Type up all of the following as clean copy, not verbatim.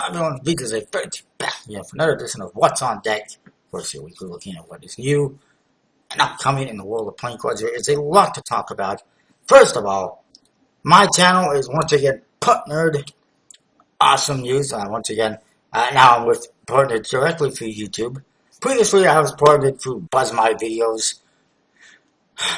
Everyone, because they're back here for another edition of What's on Deck. Of course, here we're looking at what is new and upcoming in the world of playing cards. There is a lot to talk about. First of all, my channel is once again partnered. Awesome news. Once again, now I'm with partnered directly through YouTube. Previously, I was partnered through BuzzMy videos,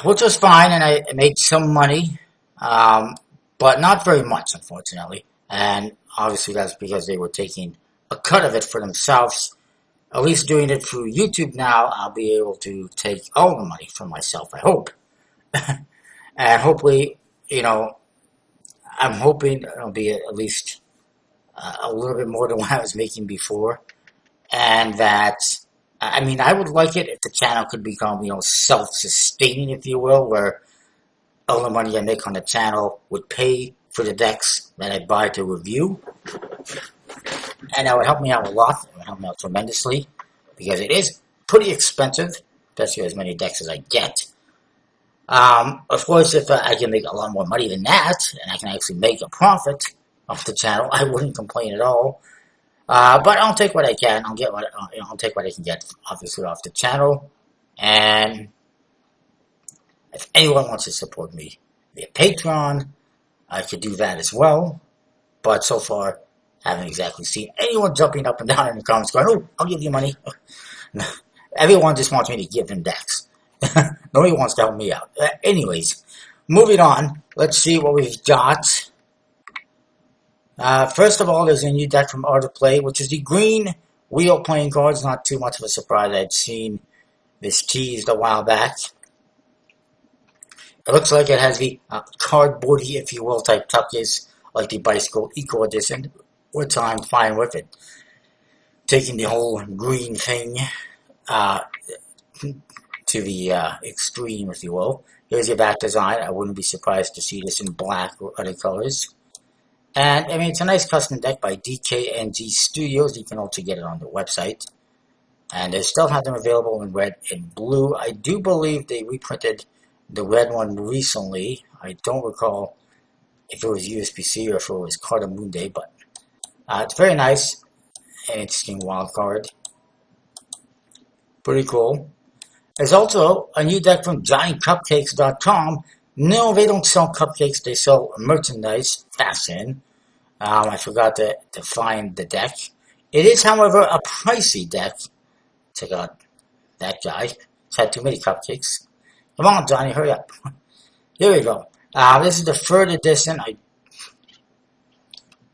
which was fine, and I made some money, but not very much, unfortunately. And obviously, that's because they were taking a cut of it for themselves. At least doing it through YouTube now, I'll be able to take all the money for myself, I hope. And hopefully, I'm hoping it'll be at least a little bit more than what I was making before. And that, I would like it if the channel could become, self-sustaining, if you will, where all the money I make on the channel would pay for the decks that I buy to review. And that would help me out a lot. It would help me out tremendously, because it is pretty expensive, especially as many decks as I get. Of course, if I can make a lot more money than that, and I can actually make a profit off the channel, I wouldn't complain at all. But I'll take what I can. I'll take what I can get, obviously, off the channel. And if anyone wants to support me via Patreon, I could do that as well. But so far, I haven't exactly seen anyone jumping up and down in the comments going, "Oh, I'll give you money." Everyone just wants me to give them decks. Nobody wants to help me out. Anyways, moving on. Let's see what we've got. First of all, there's a new deck from Art of Play, which is the green wheel playing cards. Not too much of a surprise. I'd seen this teased a while back. It looks like it has the cardboardy, if you will, type tuck case, like the Bicycle Eco Edition, which I'm fine with it. Taking the whole green thing to the extreme, if you will. Here's your back design. I wouldn't be surprised to see this in black or other colors. And, it's a nice custom deck by DKNG Studios. You can also get it on their website. And they still have them available in red and blue. I do believe they reprinted the red one recently. I don't recall if it was USPC or if it was Cartamundi, but it's very nice. An interesting wild card. Pretty cool. There's also a new deck from GiantCupcakes.com. No, they don't sell cupcakes. They sell merchandise, fashion. I forgot to find the deck. It is, however, a pricey deck. Check out that guy. He's had too many cupcakes. Come on, Johnny, hurry up. Here we go. This is the third edition. I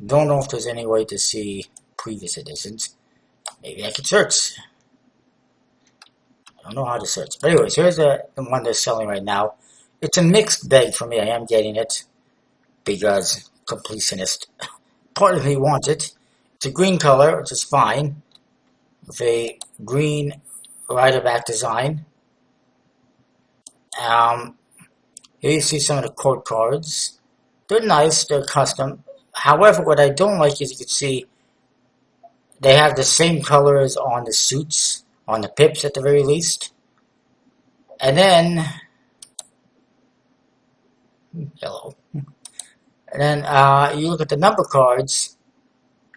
don't know if there's any way to see previous editions. Maybe I could search. I don't know how to search. But anyways, here's the one they're selling right now. It's a mixed bag for me. I am getting it because completionist part of me wants it. It's a green color, which is fine, with a green rider back design. Here you see some of the court cards. They're nice. They're custom. However, what I don't like is you can see they have the same colors on the suits, on the pips at the very least. And then, hello. And then you look at the number cards,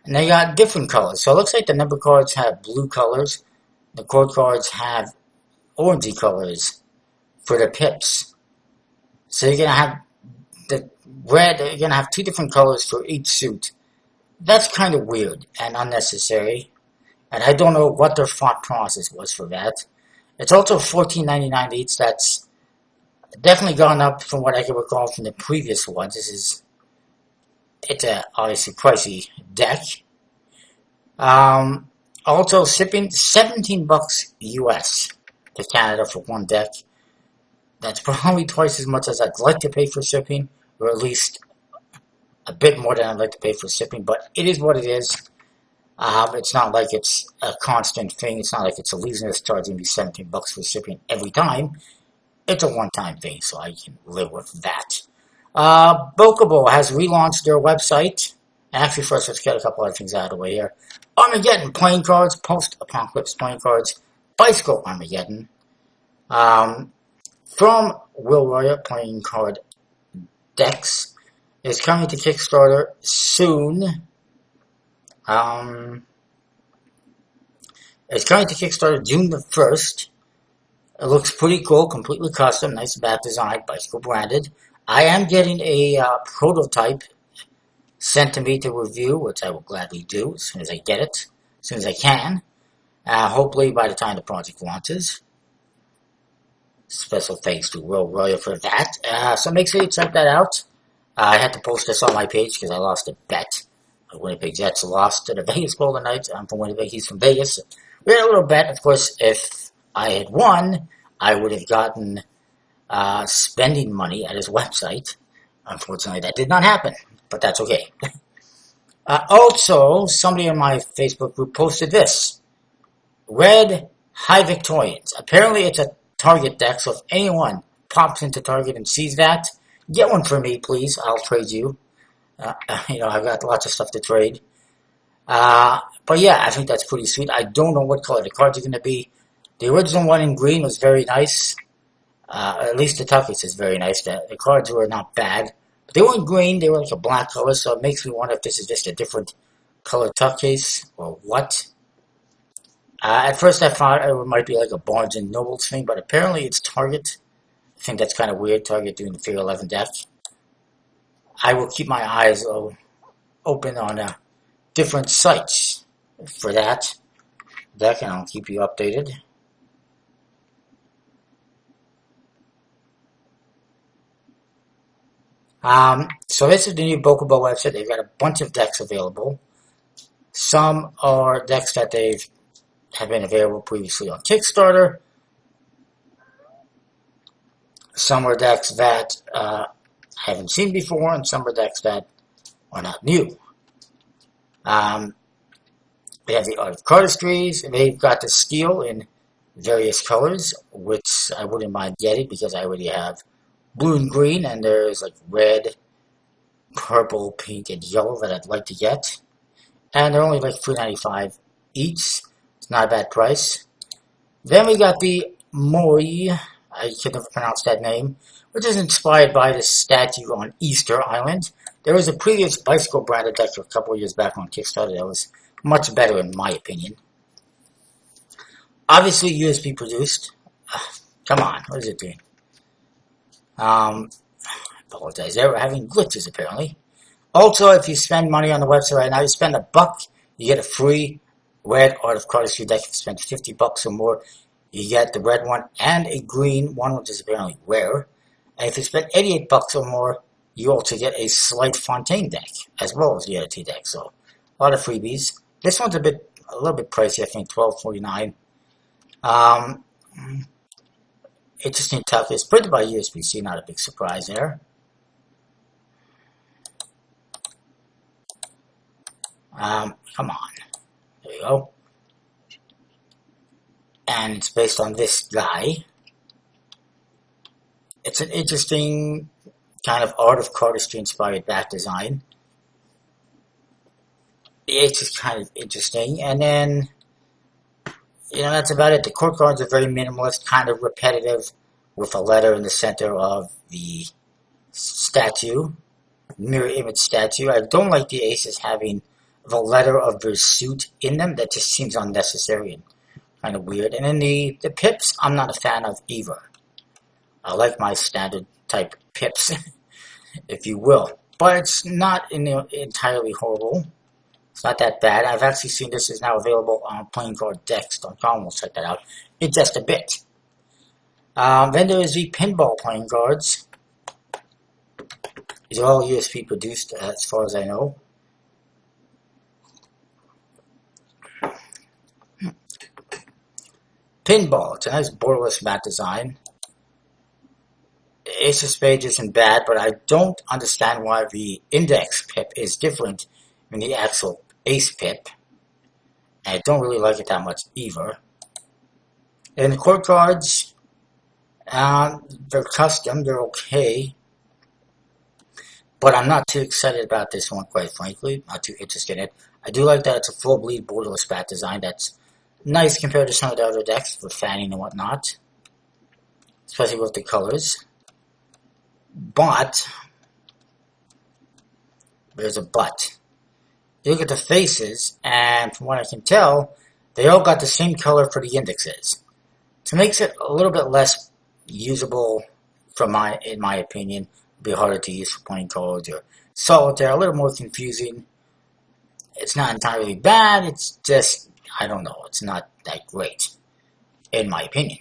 and they got different colors. So it looks like the number cards have blue colors. The court cards have orangey colors for the pips. So you're going to have the red, you're going to have two different colors for each suit. That's kind of weird and unnecessary. And I don't know what their thought process was for that. It's also $14.99 each. That's definitely gone up from what I can recall from the previous ones. It's a obviously pricey deck. Also shipping $17 US to Canada for one deck. That's probably twice as much as I'd like to pay for shipping, or at least a bit more than I'd like to pay for shipping, but it is what it is. It's not like it's a constant thing. It's not like it's a Leisner's charging me $17 for shipping every time. It's a one-time thing, so I can live with that. Bocopo has relaunched their website. Actually, first, let's get a couple other things out of the way here. Armageddon playing cards, post-apocalypse playing cards, Bicycle Armageddon. From Will Royer playing card decks is coming to Kickstarter soon. Um, it's coming to Kickstarter June the 1st. It looks pretty cool, completely custom, nice back design, bicycle branded. I am getting a prototype sent to me to review, which I will gladly do as soon as I get it, as soon as I can. Hopefully by the time the project launches. Special thanks to Will Royer for that. So make sure you check that out. I had to post this on my page because I lost a bet. The Winnipeg Jets lost to the Vegas Golden Knights. I'm from Winnipeg. He's from Vegas. We had a little bet. Of course, if I had won, I would have gotten spending money at his website. Unfortunately, that did not happen, but that's okay. Also, somebody in my Facebook group posted this. Red High Victorians. Apparently, it's a Target deck, so if anyone pops into Target and sees that, get one for me, please. I'll trade you. I've got lots of stuff to trade. But yeah, I think that's pretty sweet. I don't know what color the cards are going to be. The original one in green was very nice. At least the tuck case is very nice. The cards were not bad. But they weren't green. They were like a black color, so it makes me wonder if this is just a different color tuck case or what. At first I thought it might be like a Barnes & Noble thing, but apparently it's Target. I think that's kind of weird, Target doing the Figure 11 deck. I will keep my eyes open on different sites for that deck, and I'll keep you updated. So this is the new Bocopo website. They've got a bunch of decks available. Some are decks that have been available previously on Kickstarter. Some are decks that I haven't seen before, and some are decks that are not new. They have the Art of Cardistries, and they've got the steel in various colors, which I wouldn't mind getting because I already have blue and green, and there's like red, purple, pink, and yellow that I'd like to get. And they're only like $3.95 each. It's not a bad price. Then we got the Moi, I can never pronounce that name, which is inspired by the statue on Easter Island. There was a previous bicycle branded deck a couple of years back on Kickstarter that was much better in my opinion. Obviously USB produced. Come on, what is it doing? I apologize. They're having glitches apparently. Also, if you spend money on the website right now, you spend $1, you get a free red Art of Cardistry deck. If you spend $50 or more, you get the red one and a green one, which is apparently rare. And if you spend $88 or more, you also get a Sleight Fontaine deck, as well as the other two decks. So, a lot of freebies. This one's a little bit pricey, I think, $12.49. Interesting tuck. It's printed by USB-C, not a big surprise there. Come on. There you go. And it's based on this guy. It's an interesting kind of Art of Cardistry inspired back design. It's just kind of interesting. And then, that's about it. The court cards are very minimalist, kind of repetitive, with a letter in the center of the statue, mirror image statue. I don't like the aces having the letter of their suit in them. That just seems unnecessary and kind of weird. And then the pips, I'm not a fan of either. I like my standard type pips, if you will. But it's not entirely horrible. It's not that bad. I've actually seen this is now available on playingcarddex.com. We'll check that out in just a bit. Then there is the pinball playing cards. These are all USB produced, as far as I know. Pinball. It's a nice borderless mat design. The Ace of Spades isn't bad, but I don't understand why the index pip is different than the actual ace pip. And I don't really like it that much either. And the court cards, they're custom, they're okay. But I'm not too excited about this one, quite frankly. Not too interested in it. I do like that it's a full bleed borderless bat design. That's nice compared to some of the other decks for fanning and whatnot. Especially with the colors. But, there's a but. you look at the faces, and from what I can tell, they all got the same color for the indexes. So it makes it a little bit less usable, in my opinion. It'd be harder to use for playing cards or solitaire, a little more confusing. It's not entirely bad, it's just, I don't know, it's not that great, in my opinion.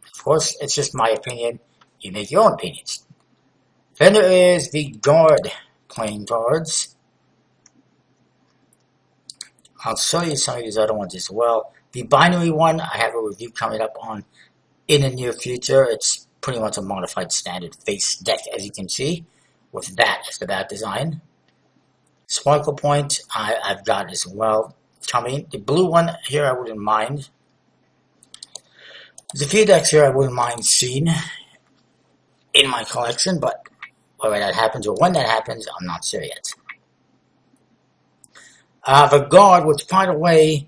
Of course, it's just my opinion. You make your own opinions. Then there is the guard playing cards. I'll show you some of these other ones as well. The binary one, I have a review coming up on in the near future. It's pretty much a modified standard face deck, as you can see, with that as the back design. Sparkle Point, I've got as well coming. The blue one here, I wouldn't mind. There's a few decks here I wouldn't mind seeing in my collection, but whether that happens or when that happens, I'm not sure yet. The Guard, which, by the way,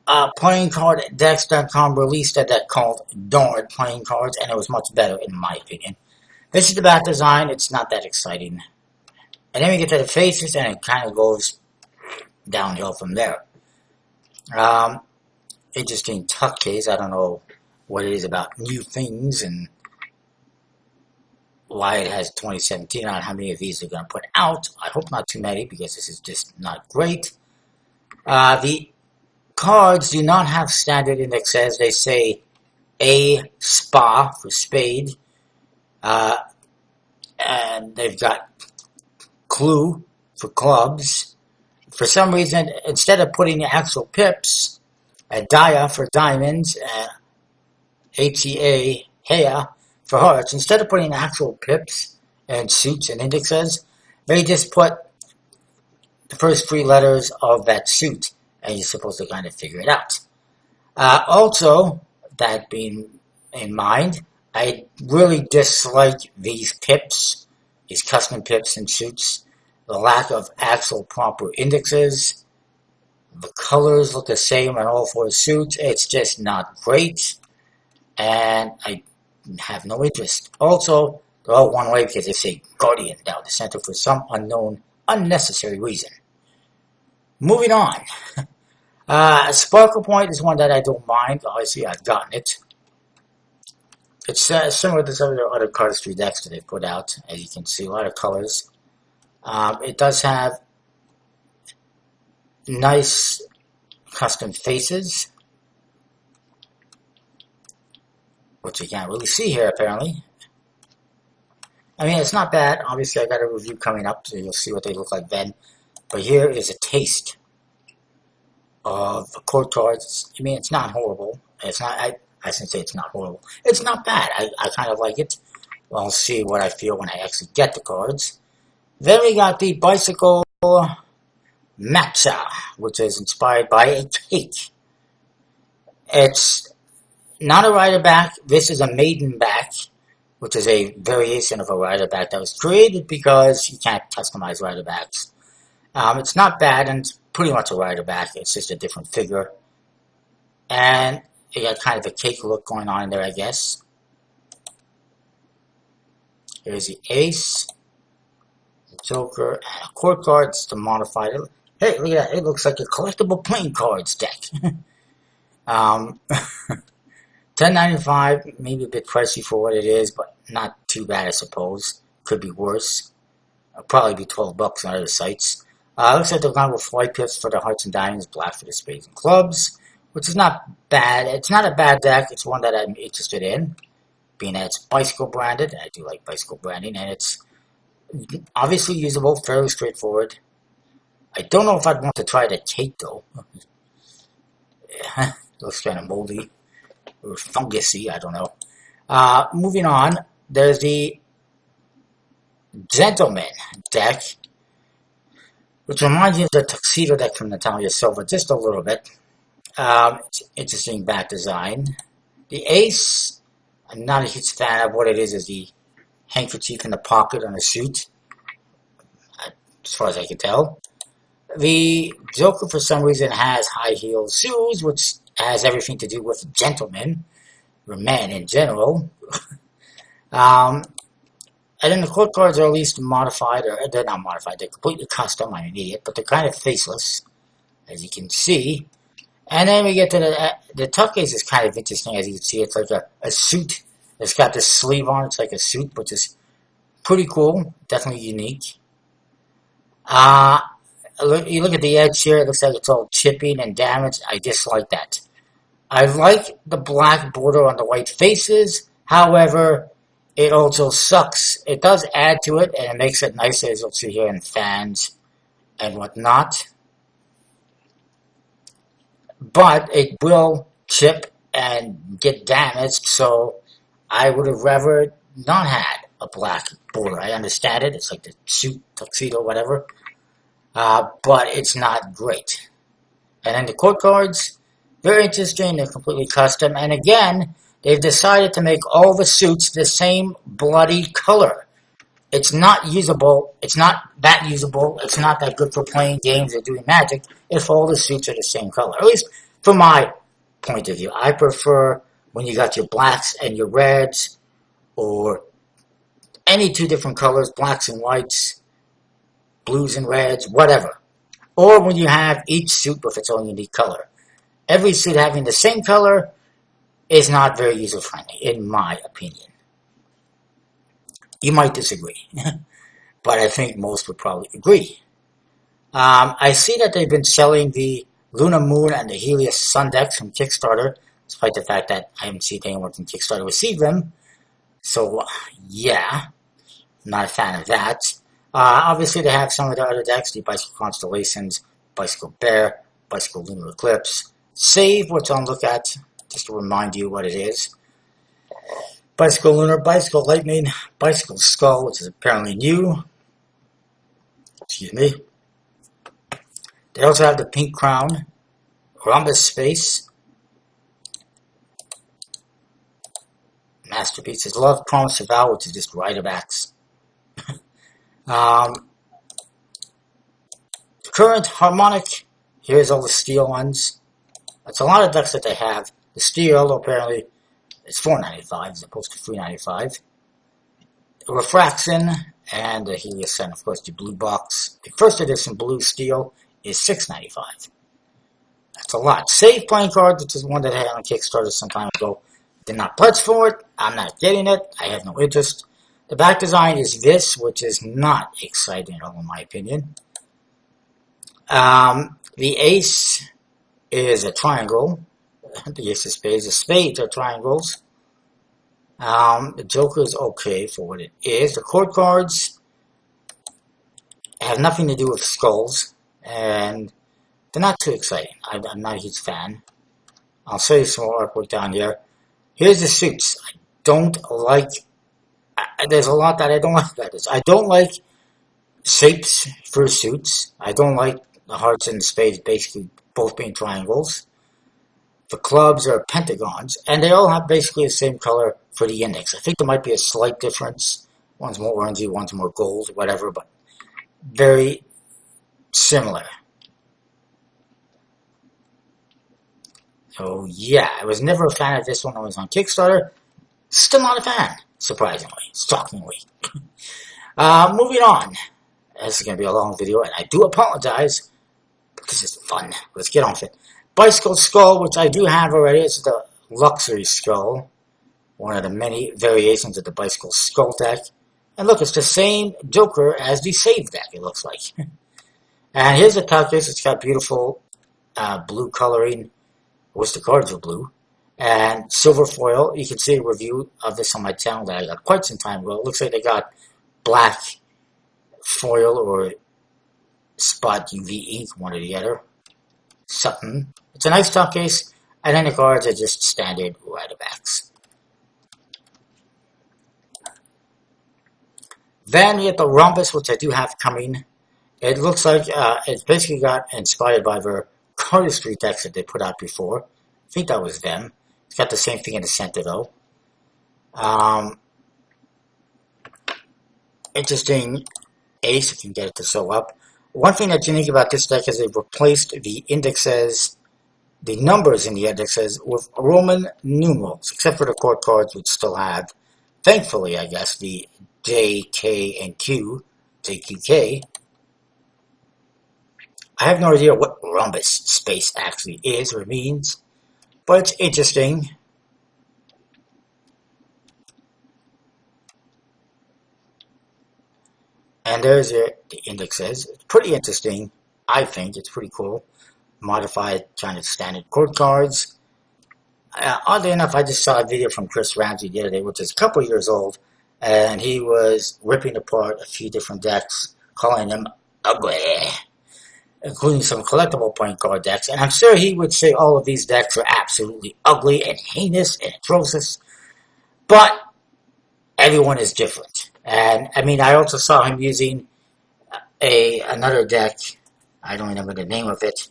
PlayingCardDecks.com released a deck called Guard Playing Cards, and it was much better, in my opinion. This is the back design. It's not that exciting. And then we get to the faces, and it kind of goes downhill from there. Interesting tuck case. I don't know what it is about new things and why it has 2017 on how many of these they're going to put out. I hope not too many, because this is just not great. The cards do not have standard indexes. They say A spa for spade. And they've got clue for clubs. For some reason, instead of putting the actual pips, dia for diamonds, HEA, Hea for hearts, instead of putting actual pips and suits and indexes, they just put the first three letters of that suit, and you're supposed to kind of figure it out. Also, that being in mind, I really dislike these pips, these custom pips and suits. The lack of actual proper indexes. The colors look the same on all four suits. It's just not great, and I have no interest. Also, they're all one way because they say Guardian down the center for some unknown, unnecessary reason. Moving on. Sparkle Point is one that I don't mind. Obviously, I've gotten it. It's similar to some of the other cardistry decks that they've put out. As you can see, a lot of colors. It does have nice custom faces, which you can't really see here, apparently. I mean, it's not bad. Obviously, I got a review coming up, so you'll see what they look like then. But here is a taste of the court cards. I mean, it's not horrible. It's not. I shouldn't say it's not horrible. It's not bad. I kind of like it. Well, I'll see what I feel when I actually get the cards. Then we got the Bicycle Matcha, which is inspired by a cake. It's not a rider back. This is a maiden back, which is a variation of a rider back that was created because you can't customize rider backs. It's not bad, and it's pretty much a rider back. It's just a different figure. And you got kind of a cake look going on in there, I guess. Here's the ace, the joker, and a court card. It's the modified. Hey, look at that. It looks like a collectible playing cards deck. $10.95, maybe a bit pricey for what it is, but not too bad, I suppose. Could be worse. It'll probably be $12 on other sites. Looks like they've gone with white pips for the hearts and diamonds, black for the spades and clubs, which is not bad. It's not a bad deck. It's one that I'm interested in, being that it's bicycle branded. I do like bicycle branding, and it's obviously usable, fairly straightforward. I don't know if I'd want to try the cake, though. Yeah, looks kind of moldy or fungusy, I don't know. Moving on, there's the Gentleman deck, which reminds me of the Tuxedo deck from Natalia Silva just a little bit. It's interesting back design. The ace, I'm not a huge fan of. What it is the handkerchief in the pocket on a suit, as far as I can tell. The Joker, for some reason, has high-heeled shoes, which has everything to do with gentlemen, or men in general. And And then the court cards are at least modified, or they're not modified, they're completely custom. I'm an idiot, but they're kind of faceless, as you can see. And then we get to the tuck case is kind of interesting, as you can see. It's like a suit. It's got this sleeve on. It's like a suit, which is pretty cool. Definitely unique. You look at the edge here. It looks like it's all chipping and damaged. I dislike that. I like the black border on the white faces. However, it also sucks. It does add to it, and it makes it nicer, as you'll see here in fans and whatnot. But it will chip and get damaged, so I would have rather not had a black border. I understand it. It's like the suit, tuxedo, whatever. But it's not great. And then the court cards, they're interesting. They're completely custom. And again, they've decided to make all the suits the same bloody color. It's not usable. It's not that usable. It's not that good for playing games or doing magic if all the suits are the same color. At least from my point of view. I prefer when you got your blacks and your reds, or any two different colors, blacks and whites, blues and reds, whatever. Or when you have each suit with its own unique color. Every suit having the same color is not very user-friendly, in my opinion. You might disagree, but I think most would probably agree. I see that they've been selling the Luna Moon and the Helios Sun decks from Kickstarter, despite the fact that I haven't seen anyone from Kickstarter receive them. So, yeah, I'm not a fan of that. Obviously, they have some of their other decks, the Bicycle Constellations, Bicycle Bear, Bicycle Lunar Eclipse, Save, which I'll look at just to remind you what it is. Bicycle Lunar, Bicycle Lightning, Bicycle Skull, which is apparently new. Excuse me. They also have the Pink Crown, Rhombus Space, Masterpieces, Love, Promise, Vow, which is just Rider-backs. Current Harmonic, here's all the steel ones. That's a lot of decks that they have. The steel, apparently, is $4.95 as opposed to $3.95. Refraction, and the Helios, and of course the blue box. The first edition blue steel is $6.95. That's a lot. Save playing cards, which is one that I had on Kickstarter some time ago. Did not pledge for it. I'm not getting it. I have no interest. The back design is this, which is not exciting at all in my opinion. The ace is a triangle. The ace of spades. The spades are triangles. The Joker is okay for what it is. The court cards have nothing to do with skulls, and they're not too exciting. I'm not a huge fan. I'll show you some more artwork down here. Here's the suits. I don't like... there's a lot that I don't like about this. I don't like shapes for suits. I don't like the hearts and the spades basically both being triangles. The clubs are pentagons, and they all have basically the same color for the index. I think there might be a slight difference. One's more orangey, one's more gold, whatever, but very similar. So yeah, I was never a fan of this one when I was on Kickstarter. Still not a fan, surprisingly, shockingly. Moving on. This is going to be a long video, and I do apologize, but this is fun. Let's get on with it. Bicycle Skull, which I do have already. It's the Luxury Skull. One of the many variations of the Bicycle Skull deck. And look, it's the same Joker as the Save deck, it looks like. And here's the top case. It's got beautiful blue coloring. I wish the cards were blue. And silver foil. You can see a review of this on my channel that I got quite some time ago. It looks like they got black foil or spot UV ink, one or the other. Something. It's a nice top case. And then the cards are just standard Rider-backs. Then we have the Rhombus, which I do have coming. It looks like it's basically got inspired by their cardistry decks that they put out before. I think that was them. It's got the same thing in the center though. Interesting ace, if you can get it to show up. One thing that's unique about this deck is they've replaced the indexes, the numbers in the indexes, with Roman numerals, except for the court cards, which still have, thankfully I guess, the J, K, and Q, JQK. I have no idea what rhombus space actually is or means, but it's interesting. And there's the indexes. It's pretty interesting. I think it's pretty cool. Modified kind of standard chord cards. Oddly enough, I just saw a video from Chris Ramsey the other day, which is a couple years old, and he was ripping apart a few different decks, calling them ugly, including some collectible point card decks. And I'm sure he would say all of these decks are absolutely ugly and heinous and atrocious, but everyone is different. And I mean, I also saw him using another deck, I don't remember the name of it,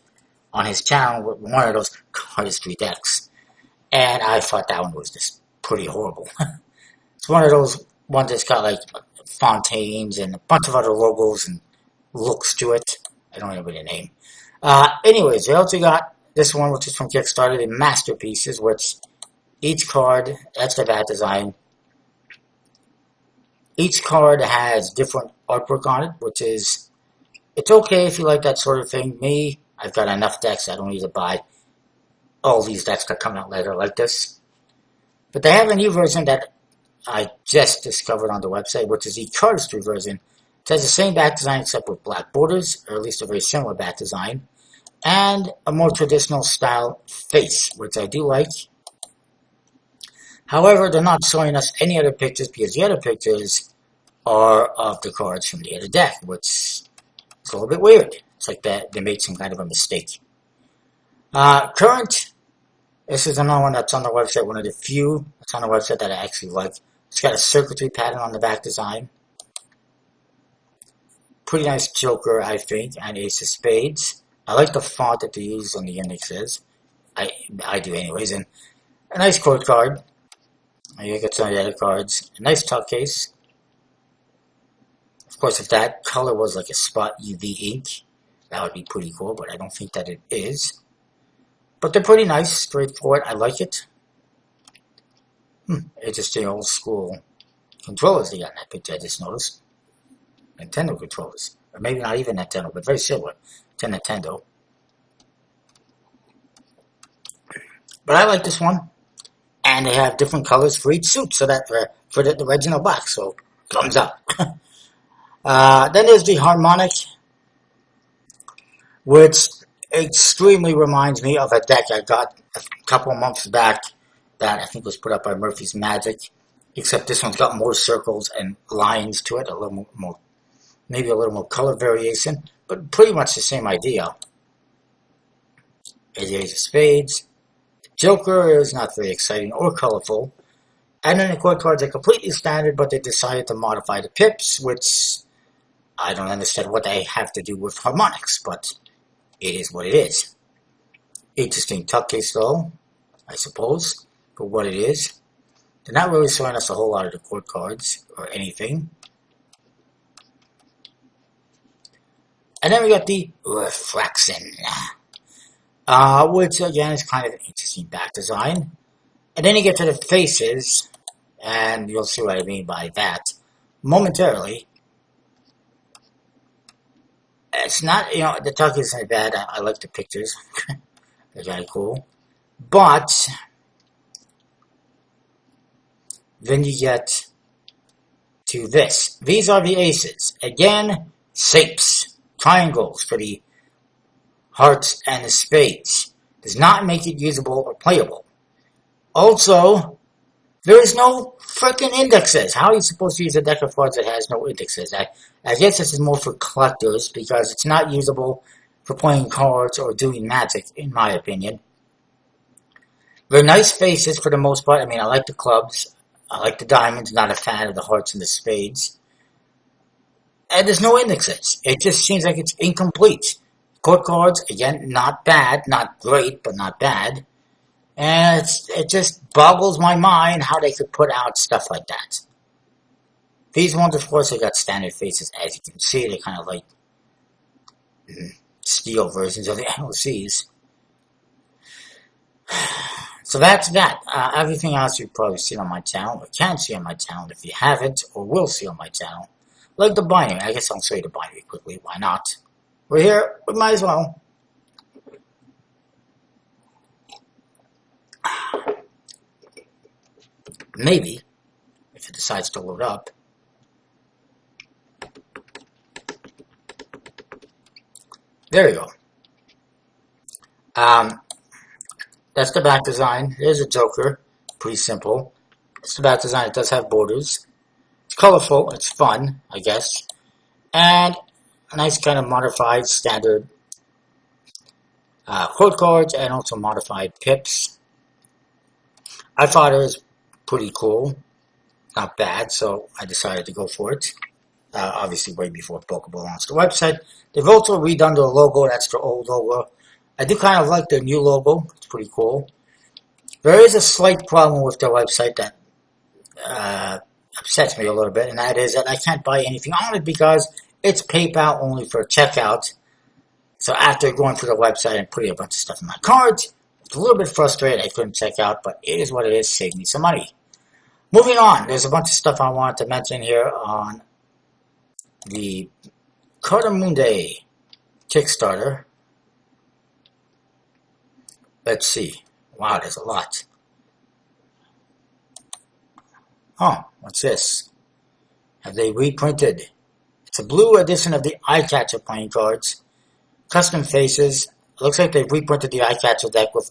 on his channel, one of those cardistry decks. And I thought that one was just pretty horrible. It's one of those ones that's got like fontaines and a bunch of other logos and looks to it. I don't remember the name. Anyways, they also got this one, which is from Kickstarter, the Masterpieces, which each card, that's the bat design. Each card has different artwork on it, which is, it's okay if you like that sort of thing. Me, I've got enough decks, I don't need to buy all these decks that come out later like this. But they have a new version that I just discovered on the website, which is the cardistry version. It has the same bat design except with black borders, or at least a very similar bat design, and a more traditional style face, which I do like. However, they're not showing us any other pictures because the other pictures are of the cards from the other deck, which is a little bit weird. It's like that they made some kind of a mistake. Current, this is another one that's on the website, one of the few that's on the website that I actually like. It's got a circuitry pattern on the back design. Pretty nice Joker, I think, and Ace of Spades. I like the font that they use on the indexes. I do anyways. And a nice quote card. You get some of the other cards. A nice tuck case. Of course, if that color was like a spot UV ink, that would be pretty cool, but I don't think that it is. But they're pretty nice, straightforward. I like it. Interesting old school controllers they got in that picture, I just noticed. Nintendo controllers. Or maybe not even Nintendo, but very similar to Nintendo. But I like this one. And they have different colors for each suit, so that for the original box, so thumbs up. Then there's the harmonic, which extremely reminds me of a deck I got a couple of months back that I think was put up by Murphy's Magic, except this one's got more circles and lines to it, a little more, maybe a little more color variation, but pretty much the same idea. There's the Ace of Spades. Joker is not very exciting or colorful. And then the quote cards are completely standard, but they decided to modify the pips, which I don't understand what they have to do with harmonics, but it is what it is. Interesting tuck case though, I suppose, for what it is. They're not really showing us a whole lot of the quote cards or anything. And then we got the Refraction, which again is kind of an interesting back design. And then you get to the faces, and you'll see what I mean by that momentarily. It's not, the tuck isn't bad. I like the pictures. They're kind of cool. But then you get to this. These are the aces. Again, shapes, triangles for the hearts and the spades. Does not make it usable or playable. Also, there is no freaking indexes. How are you supposed to use a deck of cards that has no indexes? I guess this is more for collectors because it's not usable for playing cards or doing magic, in my opinion. They're nice faces for the most part. I mean, I like the clubs. I like the diamonds. Not a fan of the hearts and the spades. And there's no indexes. It just seems like it's incomplete. Court cards, again, not bad. Not great, but not bad. And it just boggles my mind how they could put out stuff like that. These ones, of course, they got standard faces. As you can see, they're kind of like steel versions of the LCs. So that's that. Everything else you've probably seen on my channel, or can see on my channel if you haven't, or will see on my channel. Like the binary. I guess I'll show you the binary quickly. Why not? We're here. We might as well. Maybe, if it decides to load up. There you go. That's the back design. There's a Joker. Pretty simple. It's the back design. It does have borders. It's colorful. It's fun, I guess. And a nice kind of modified standard quote cards and also modified pips. I thought it was pretty cool. Not bad, so I decided to go for it. Obviously, way before Bocopo launched the website. They've also redone their logo. That's their old logo. I do kind of like their new logo. It's pretty cool. There is a slight problem with their website that upsets me a little bit, and that is that I can't buy anything on it because it's PayPal only for checkout. So after going through the website and putting a bunch of stuff in my cards, it's a little bit frustrated I couldn't check out, but it is what it is. Save me some money. Moving on, there's a bunch of stuff I wanted to mention here on the Cartamundi Kickstarter. Let's see. Wow, there's a lot. Oh, what's this? Have they reprinted? It's a blue edition of the Eye Catcher playing cards. Custom faces. It looks like they've reprinted the Eye Catcher deck with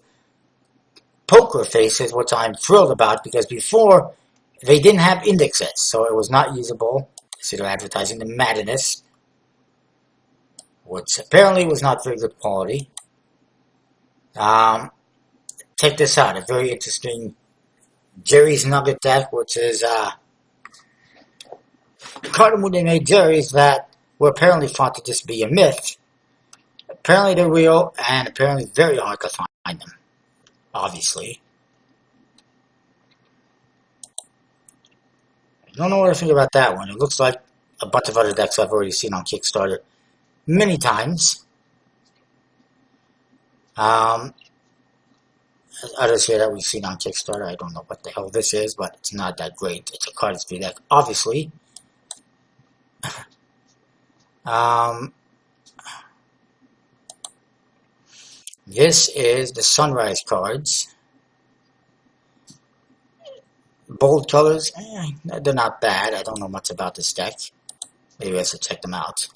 poker faces, which I'm thrilled about because before they didn't have indexes, so it was not usable. So they're advertising the Madness, which apparently was not very good quality. Check this out, a very interesting Jerry's Nugget deck, which is Cartamundi made Jerry's that were apparently thought to just be a myth. Apparently they're real, and apparently very hard to find them, obviously. I don't know what to think about that one. It looks like a bunch of other decks I've already seen on Kickstarter many times. Others here that we've seen on Kickstarter, I don't know what the hell this is, but it's not that great. It's a cardistry deck, obviously. This is the Sunrise cards. Bold colors, they're not bad. I don't know much about this deck. Maybe I should check them out.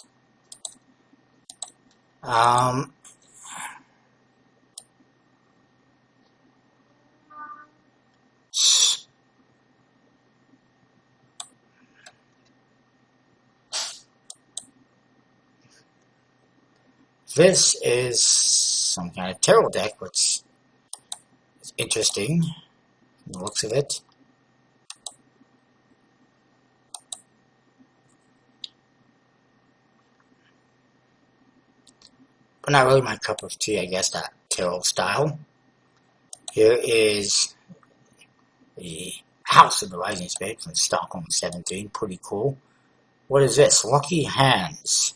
This is some kind of tarot deck, which is interesting from the looks of it. But not really my cup of tea, I guess, that tarot style. Here is the House of the Rising Spade from Stockholm 17. Pretty cool. What is this? Lucky Hands.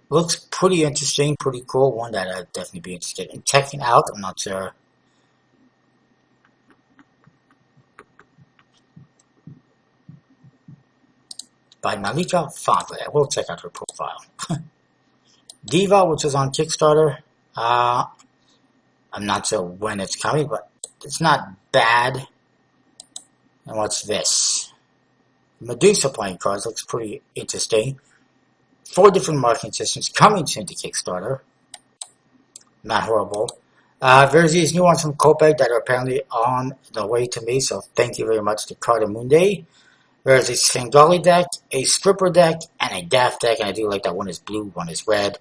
Looks pretty interesting, pretty cool. One that I'd definitely be interested in checking out. I'm not sure. By Malika Favre. I will check out her profile. Diva, which is on Kickstarter. I'm not sure when it's coming, but it's not bad. And what's this? Medusa playing cards. Looks pretty interesting. 4 different marketing systems coming soon to Kickstarter. Not horrible. There's these new ones from Copeg that are apparently on the way to me, so thank you very much to Cartamundi. There's a Svengali deck, a Stripper deck, and a Daft deck, and I do like that one is blue, one is red,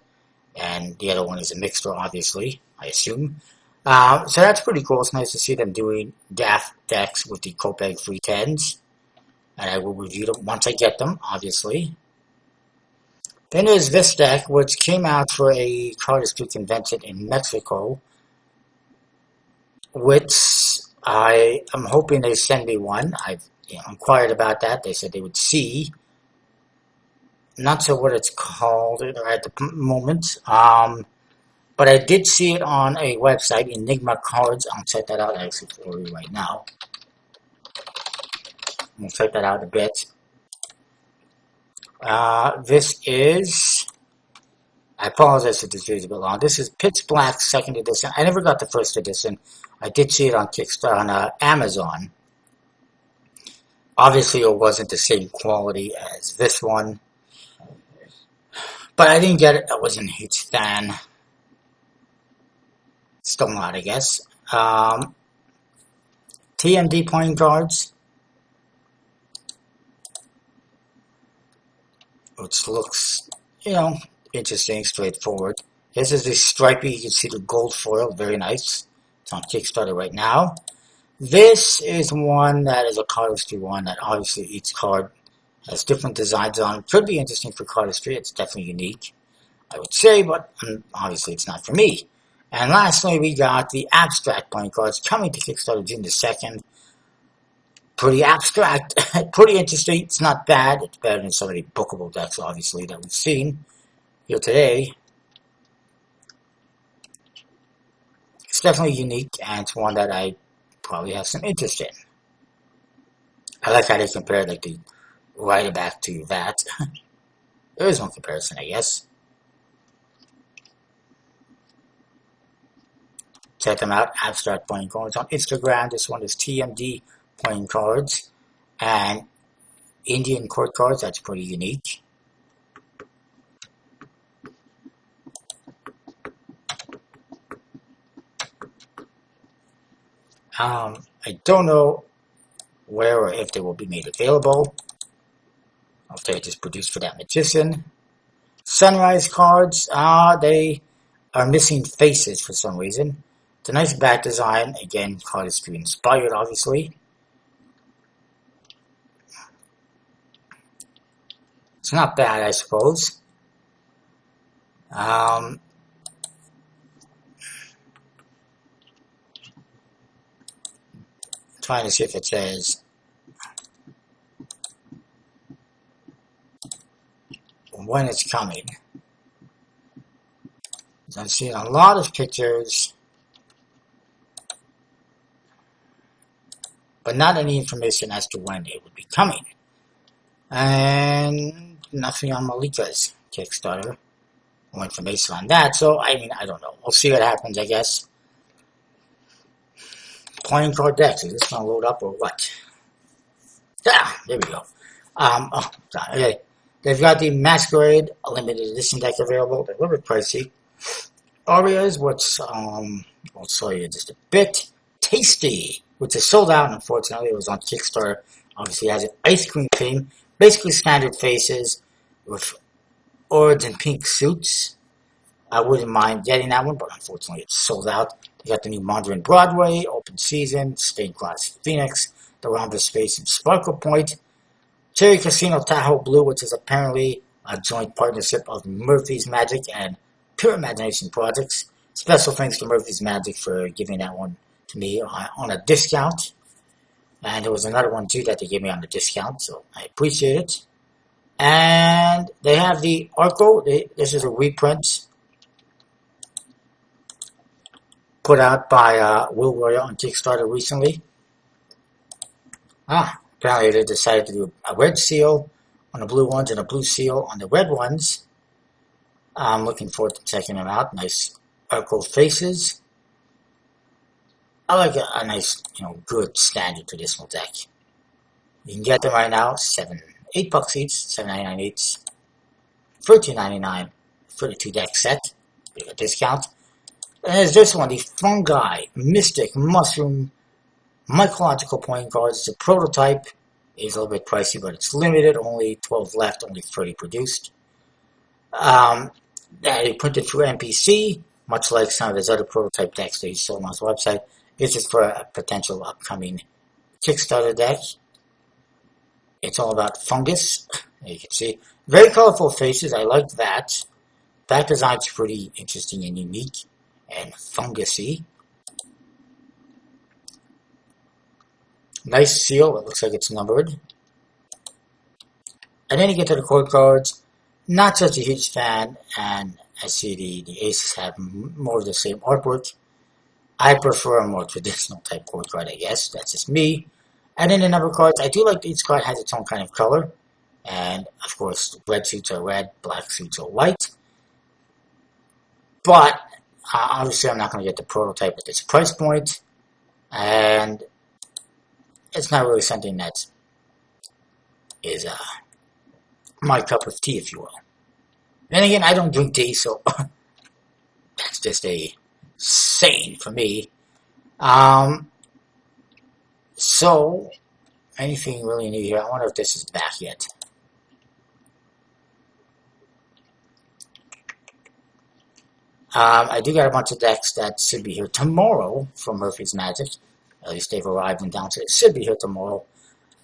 and the other one is a mixture, obviously, I assume. So that's pretty cool. It's nice to see them doing Daft decks with the Copeg 310s, and I will review them once I get them, obviously. Then there's this deck, which came out for a cardistry convention in Mexico, which I am hoping they send me one. I've inquired about that. They said they would see. Not sure what it's called at the moment. But I did see it on a website, Enigma Cards. I'll check that out actually for you right now. I'll check that out a bit. This is, I apologize if this video is a bit long. This is Pitch Black second edition. I never got the first edition. I did see it on Kickstarter, on Amazon. Obviously, it wasn't the same quality as this one. But I didn't get it. I wasn't a huge fan. Still not, I guess. TMD playing cards, which looks, interesting, straightforward. This is the stripy, you can see the gold foil, very nice. It's on Kickstarter right now. This is one that is a cardistry one that obviously each card has different designs on it. Could be interesting for cardistry. It's definitely unique, I would say, but obviously it's not for me. And lastly, we got the abstract playing cards coming to Kickstarter June the 2nd. Pretty abstract, pretty interesting. It's not bad. It's better than some of the Bocopo decks, obviously, that we've seen here today. It's definitely unique, and it's one that I probably have some interest in. I like how they compare like the Rider back to that. There is one comparison, I guess. Check them out, Abstract Playing Cards on Instagram. This one is TMD Playing Cards and Indian Court Cards. That's pretty unique. I don't know where or if they will be made available. Or if they're just produced for that magician. Sunrise cards, they are missing faces for some reason. It's a nice back design. Again, cardistry inspired, obviously. It's not bad, I suppose. Trying to see if it says when it's coming. I'm seeing a lot of pictures, but not any information as to when it would be coming. And nothing on Malika's Kickstarter. No information on that, so I don't know. We'll see what happens, I guess. Playing card decks. Is this gonna load up or what? Yeah, there we go. Okay. They've got the Masquerade limited edition deck available. They're a little bit pricey. Arias, which I'll show you just a bit. Tasty, which is sold out, unfortunately. It was on Kickstarter. Obviously, it has an ice cream theme. Basically, standard faces with orange and pink suits. I wouldn't mind getting that one, but unfortunately, it's sold out. You got the new Mandarin Broadway, Open Season, Stained Glass Phoenix, the Rhomba Space and Sparkle Point, Cherry Casino Tahoe Blue, which is apparently a joint partnership of Murphy's Magic and Pure Imagination Projects. Special thanks to Murphy's Magic for giving that one to me on a discount. And there was another one too that they gave me on a discount, so I appreciate it. And they have the Arco. This is a reprint put out by Will Royer on Kickstarter recently. Apparently they decided to do a red seal on the blue ones and a blue seal on the red ones. I'm looking forward to checking them out. Nice Arco faces. I like a nice, good standard traditional deck. You can get them right now, $8 each, $7.99 each, $13.99 for the 2-deck set, a discount. And there's this one, the Fungi Mystic Mushroom Mycological Playing Cards. It's a prototype. It's a little bit pricey, but it's limited. Only 12 left, only 30 produced. They printed through NPC, much like some of his other prototype decks that he sold on his website. This is for a potential upcoming Kickstarter deck. It's all about fungus. You can see very colorful faces. I like that. That design's pretty interesting and unique and fungusy. Nice seal. It looks like it's numbered. And then you get to the court cards. not such a huge fan, and I see the aces have more of the same artwork. I prefer a more traditional type board card, I guess. That's just me. And then the number cards, I do like each card has its own kind of color. And, of course, red suits are red, black suits are white. But, obviously, I'm not going to get the prototype at this price point. And it's not really something that is my cup of tea, if you will. And again, I don't drink tea, so that's just a saying for me. So, anything really new here? I wonder if this is back yet. I do got a bunch of decks that should be here tomorrow from Murphy's Magic. At least they've arrived and down, so it should be here tomorrow.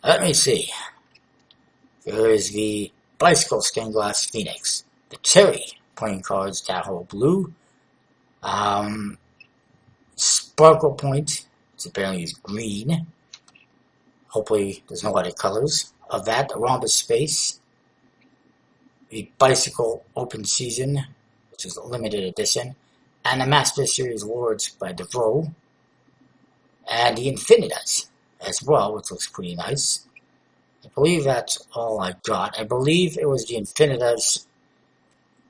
Let me see. There is the Bicycle Stained Glass Phoenix. The Cherry playing cards, Tahoe Blue. Sparkle Point, which apparently is green. Hopefully there's no other colors of that around the space. The Bicycle Open Season, which is a limited edition. And the Master Series Awards by DeVoe. And the Infinitas as well, which looks pretty nice. I believe that's all I got. I believe it was the Infinitas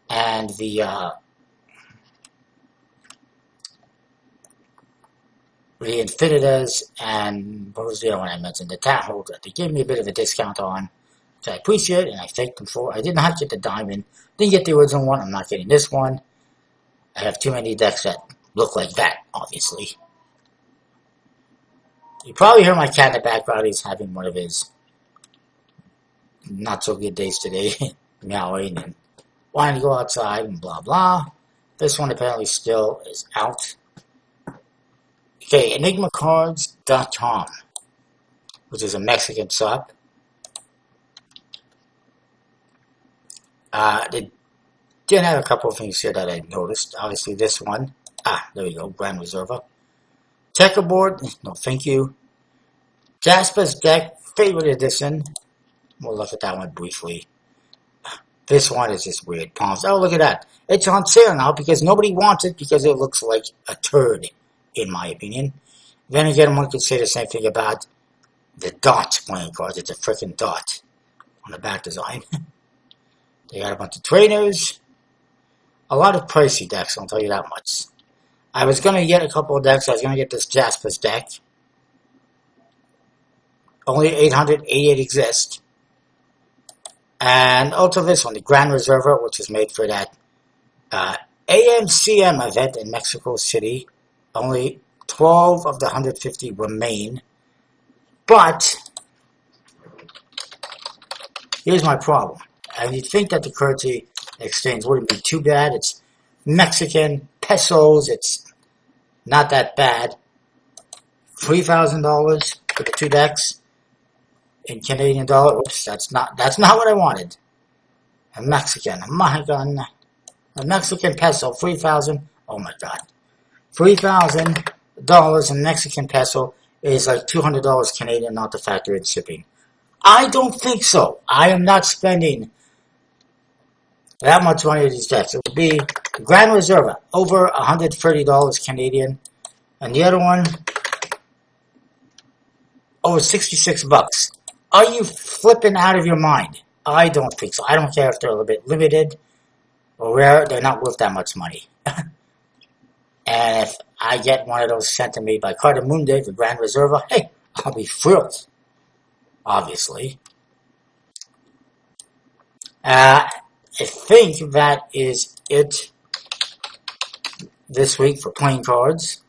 and the Infinitas and what was the other one I mentioned? The Tahoe that they gave me a bit of a discount on, which I appreciate and I thank them for. I did not get the Diamond. Didn't get the original one. I'm not getting this one. I have too many decks that look like that, obviously. You probably hear my cat in the background. He's having one of his not so good days today, meowing and wanting to go outside and blah blah. This one apparently still is out. Okay, EnigmaCards.com, which is a Mexican shop. They did have a couple of things here that I noticed. Obviously this one. There we go, Grand Reserva. Checkerboard, no thank you. Jasper's Deck, favorite edition. We'll look at that one briefly. This one is just weird. Palms. Oh, look at that. It's on sale now because nobody wants it because it looks like a turd, in my opinion. Then again, one could say the same thing about the Dots playing cards. It's a freaking dot on the back design. They got a bunch of trainers. A lot of pricey decks, I'll tell you that much. I was going to get a couple of decks. I was going to get this Jasper's deck. Only 888 exist. And also this one, the Grand Reserva, which is made for that AMCM event in Mexico City. Only 12 of the 150 remain. But here's my problem. And you'd think that the currency exchange wouldn't be too bad. It's Mexican pesos. It's not that bad. $3,000 for the two decks in Canadian dollar. Oops, that's not what I wanted. A Mexican. My God. A Mexican peso. 3,000. Oh my God. $3,000 in Mexican peso is like $200 Canadian, not the factor in shipping. I don't think so. I am not spending that much money on these decks. It would be Grand Reserva, over $130 Canadian, and the other one, over 66 bucks. Are you flipping out of your mind? I don't think so. I don't care if they're a little bit limited or rare. They're not worth that much money. And if I get one of those sent to me by Cartamundi, the Grand Reserva, hey, I'll be thrilled, obviously. I think that is it this week for playing cards.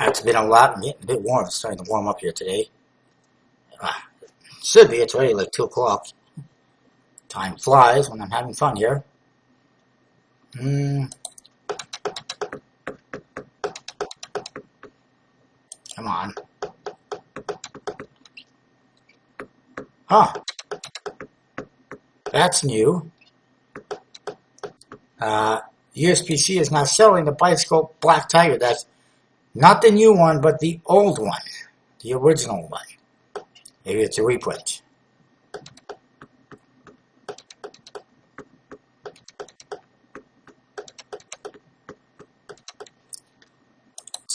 It's been a lot. I'm getting a bit warm. It's starting to warm up here today. Should be. It's already like 2 o'clock. Time flies when I'm having fun here. Come on. Huh. That's new. USPC is now selling the Bicycle Black Tiger. That's not the new one, but the old one. The original one. Maybe it's a reprint.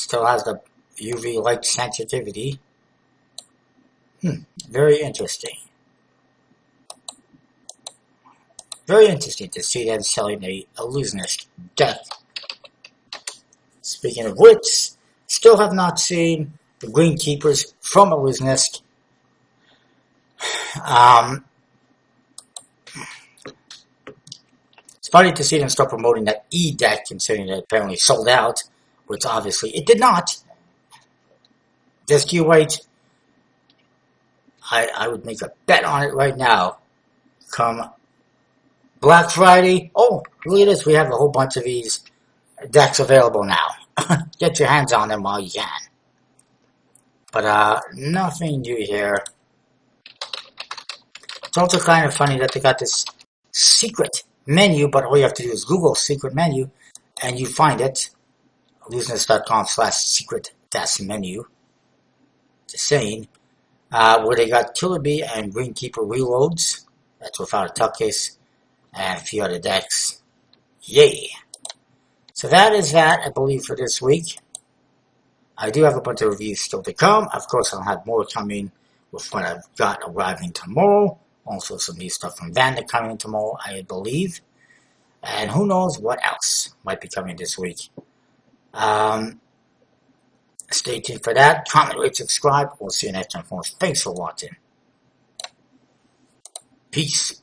Still has the UV light sensitivity. Very interesting. Very interesting to see them selling a illusionist deck. Speaking of which, still have not seen the Green Keepers from Illusionist. It's funny to see them start promoting that E deck, considering that it apparently sold out, which obviously it did not. Just you wait. I would make a bet on it right now. Come Black Friday. Oh, look at this. We have a whole bunch of these decks available now. Get your hands on them while you can. But nothing new here. It's also kind of funny that they got this secret menu, but all you have to do is Google secret menu, and you find it. illusionist.com/secret-menu. Just saying. Where they got Killer Bee and Green Keeper reloads. That's without a tuck case. And a few other decks. Yay! So that is that, I believe, for this week. I do have a bunch of reviews still to come. Of course, I'll have more coming with what I've got arriving tomorrow. Also, some new stuff from Vanda coming tomorrow, I believe. And who knows what else might be coming this week. Stay tuned for that. Comment, rate, subscribe. We'll see you next time, folks. Thanks for watching. Peace.